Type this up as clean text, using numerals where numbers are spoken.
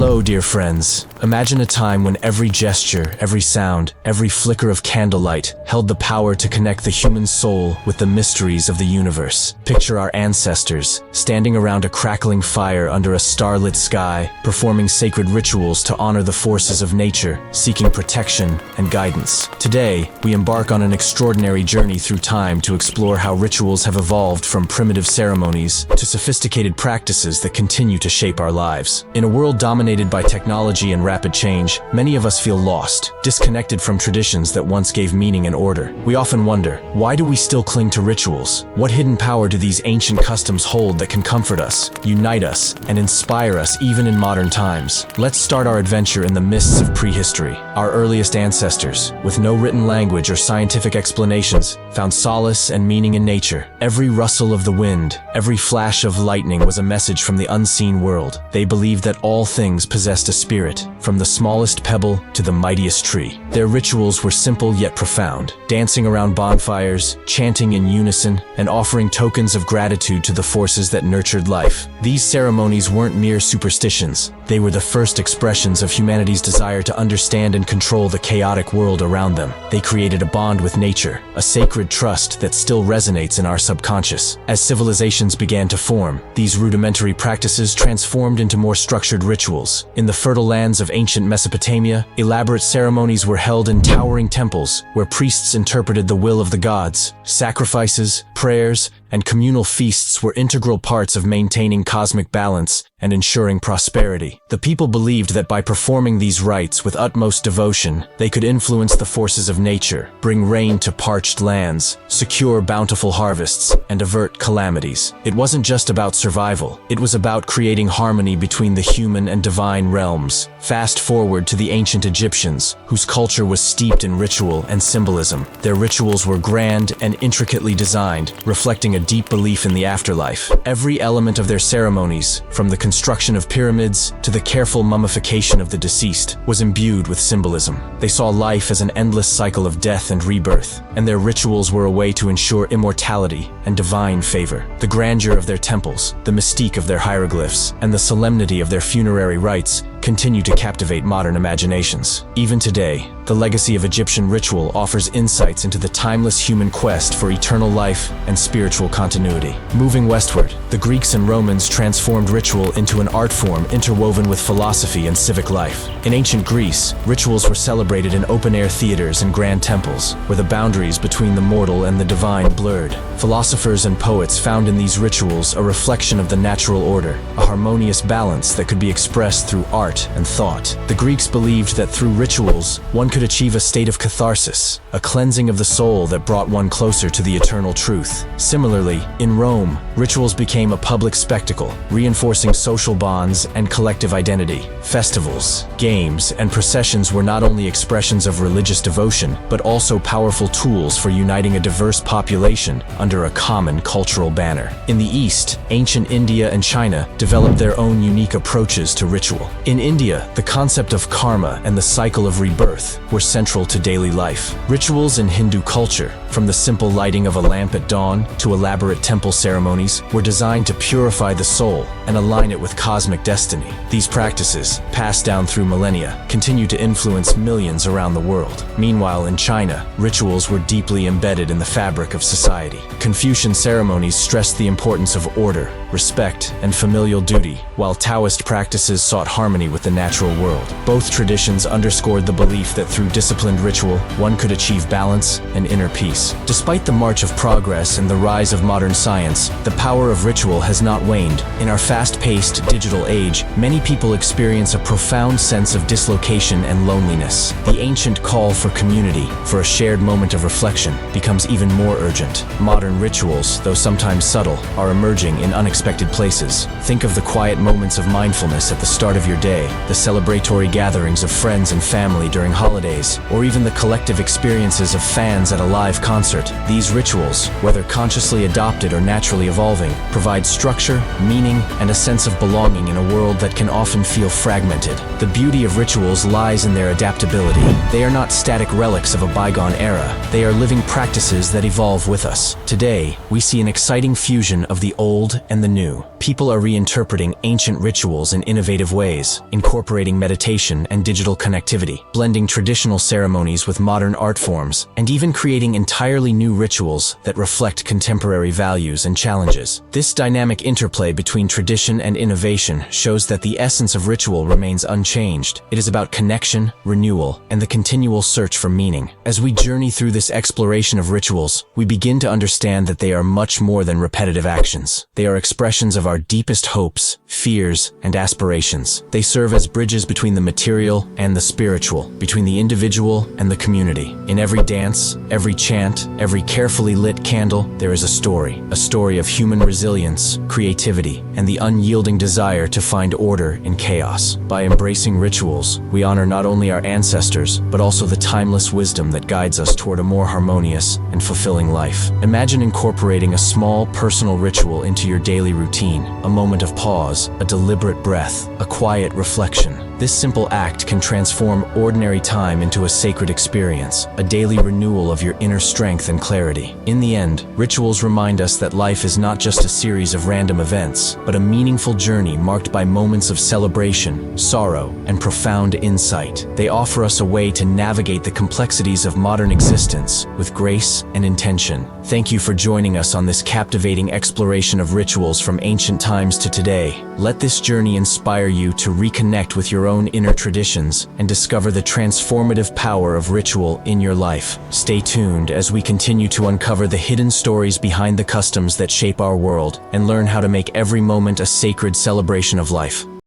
Hello, dear friends. Imagine a time when every gesture, every sound, every flicker of candlelight held the power to connect the human soul with the mysteries of the universe. Picture our ancestors, standing around a crackling fire under a starlit sky, performing sacred rituals to honor the forces of nature, seeking protection and guidance. Today, we embark on an extraordinary journey through time to explore how rituals have evolved from primitive ceremonies to sophisticated practices that continue to shape our lives. In a world dominated by technology and rapid change, many of us feel lost, disconnected from traditions that once gave meaning and order. We often wonder, why do we still cling to rituals? What hidden power do these ancient customs hold that can comfort us, unite us, and inspire us even in modern times? Let's start our adventure in the mists of prehistory. Our earliest ancestors, with no written language or scientific explanations, found solace and meaning in nature. Every rustle of the wind, every flash of lightning was a message from the unseen world. They believed that all things possessed a spirit, from the smallest pebble to the mightiest tree. Their rituals were simple yet profound, dancing around bonfires, chanting in unison, and offering tokens of gratitude to the forces that nurtured life. These ceremonies weren't mere superstitions. They were the first expressions of humanity's desire to understand and control the chaotic world around them. They created a bond with nature, a sacred trust that still resonates in our subconscious. As civilizations began to form, these rudimentary practices transformed into more structured rituals. In the fertile lands of ancient Mesopotamia, elaborate ceremonies were held in towering temples where priests interpreted the will of the gods. Sacrifices, prayers, and communal feasts were integral parts of maintaining cosmic balance and ensuring prosperity. The people believed that by performing these rites with utmost devotion, they could influence the forces of nature, bring rain to parched lands, secure bountiful harvests, and avert calamities. It wasn't just about survival. It was about creating harmony between the human and divine realms. Fast forward to the ancient Egyptians, whose culture was steeped in ritual and symbolism. Their rituals were grand and intricately designed, reflecting a deep belief in the afterlife. Every element of their ceremonies, from the construction of pyramids to the careful mummification of the deceased, was imbued with symbolism. They saw life as an endless cycle of death and rebirth, and their rituals were a way to ensure immortality and divine favor. The grandeur of their temples, the mystique of their hieroglyphs, and the solemnity of their funerary rites continue to captivate modern imaginations. Even today, the legacy of Egyptian ritual offers insights into the timeless human quest for eternal life and spiritual continuity. Moving westward, the Greeks and Romans transformed ritual into an art form interwoven with philosophy and civic life. In ancient Greece, rituals were celebrated in open-air theaters and grand temples, where the boundaries between the mortal and the divine blurred. Philosophers and poets found in these rituals a reflection of the natural order, a harmonious balance that could be expressed through art and thought. The Greeks believed that through rituals, one could achieve a state of catharsis, a cleansing of the soul that brought one closer to the eternal truth. Similarly, in Rome, rituals became a public spectacle, reinforcing social bonds and collective identity. Festivals, games, and processions were not only expressions of religious devotion, but also powerful tools for uniting a diverse population under a common cultural banner. In the East, ancient India and China developed their own unique approaches to ritual. In India, the concept of karma and the cycle of rebirth were central to daily life. Rituals in Hindu culture, from the simple lighting of a lamp at dawn to elaborate temple ceremonies, were designed to purify the soul and align it with cosmic destiny. These practices, passed down through millennia, continue to influence millions around the world. Meanwhile, in China, rituals were deeply embedded in the fabric of society. Confucian ceremonies stressed the importance of order, respect, and familial duty, while Taoist practices sought harmony with the natural world. Both traditions underscored the belief that through disciplined ritual, one could achieve balance and inner peace. Despite the march of progress and the rise of modern science, the power of ritual has not waned. In our fast-paced digital age, many people experience a profound sense of dislocation and loneliness. The ancient call for community, for a shared moment of reflection, becomes even more urgent. Modern rituals, though sometimes subtle, are emerging in unexpected places. Think of the quiet moments of mindfulness at the start of your day, the celebratory gatherings of friends and family during holidays, or even the collective experiences of fans at a live concert. These rituals, whether consciously adopted or naturally evolving, provide structure, meaning, and a sense of belonging in a world that can often feel fragmented. The beauty of rituals lies in their adaptability. They are not static relics of a bygone era. They are living practices that evolve with us. Today, we see an exciting fusion of the old and the new. people are reinterpreting ancient rituals in innovative ways, incorporating meditation and digital connectivity, blending traditional ceremonies with modern art forms, and even creating entirely new rituals that reflect contemporary values and challenges. This dynamic interplay between tradition and innovation shows that the essence of ritual remains unchanged. It is about connection, renewal, and the continual search for meaning. As we journey through this exploration of rituals, we begin to understand that they are much more than repetitive actions. They are expressions of our deepest hopes, fears, and aspirations. They serve as bridges between the material and the spiritual, between the individual and the community. In every dance, every chant, every carefully lit candle, there is a story of human resilience, creativity, and the unyielding desire to find order in chaos. By embracing rituals, we honor not only our ancestors, but also the timeless wisdom that guides us toward a more harmonious and fulfilling life. Imagine incorporating a small personal ritual into your daily routine, a moment of pause, a deliberate breath, a quiet reflection. This simple act can transform ordinary time into a sacred experience, a daily renewal of your inner strength and clarity. In the end, rituals remind us that life is not just a series of random events, but a meaningful journey marked by moments of celebration, sorrow, and profound insight. They offer us a way to navigate the complexities of modern existence with grace and intention. Thank you for joining us on this captivating exploration of rituals from ancient times to today. Let this journey inspire you to reconnect with your own inner traditions and discover the transformative power of ritual in your life. Stay tuned as we continue to uncover the hidden stories behind the customs that shape our world and learn how to make every moment a sacred celebration of life.